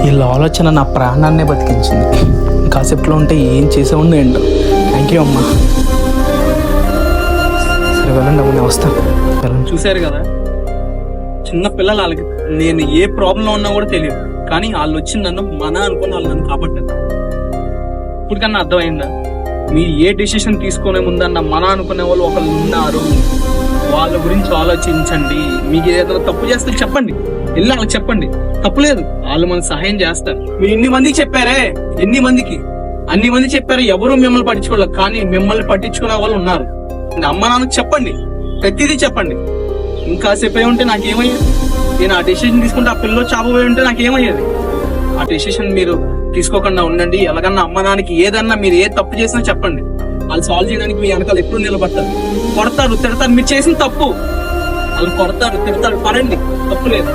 వీళ్ళ ఆలోచన నా ప్రాణాన్నే బతికించింది. కాసేపులో ఉంటే ఏం చేసేవాడిని ఏంటో. థ్యాంక్ యూ అమ్మా. సరే వెళ్ళండి అమ్మ, నేను వస్తాను. వెళ్ళండి. చూశారు కదా, చిన్న పిల్లలు వాళ్ళకి నేను ఏ ప్రాబ్లం ఉన్నా కూడా తెలియదు, కానీ వాళ్ళు వచ్చి నన్ను మన అనుకుని వాళ్ళు నన్ను కాపాడారు. ఇప్పటికన్నా అర్థమైందా? మీరు ఏ డెసిషన్ తీసుకునే ముందన్న మన అనుకునే వాళ్ళు ఒకళ్ళు ఉన్నారు, వాళ్ళ గురించి ఆలోచించండి. మీకు ఏదైనా తప్పు చేస్తే చెప్పండి, వెళ్ళి వాళ్ళకి చెప్పండి, తప్పులేదు, వాళ్ళు మనకు సహాయం చేస్తారు. మీరు ఎన్ని మందికి చెప్పారే, అన్ని మంది చెప్పారు, ఎవరు మిమ్మల్ని పట్టించుకోలేదు, కానీ మిమ్మల్ని పట్టించుకునే వాళ్ళు ఉన్నారు. అమ్మ నాన్నకు చెప్పండి, ప్రతిదీ చెప్పండి. ఇంకాసేపు ఉంటే నాకేమయ్యేది? నేను ఆ డెసిషన్ తీసుకుంటే ఆ పిల్లలు చాపపోయి ఉంటే నాకేమయ్యేది? ఆ డెసిషన్ మీరు తీసుకోకుండా ఉండండి. ఎలాగన్నా అమ్మ నాన్నకి ఏదన్నా మీరు ఏ తప్పు చేసినా చెప్పండి, వాళ్ళు సాల్వ్ చేయడానికి మీ వెనకాల ఎప్పుడు నిలబడతారు. కొడతారు, తిడతారు, మీరు చేసిన తప్పు వాళ్ళు కొడతారు, తిడతారు, పడండి, తప్పు లేదు.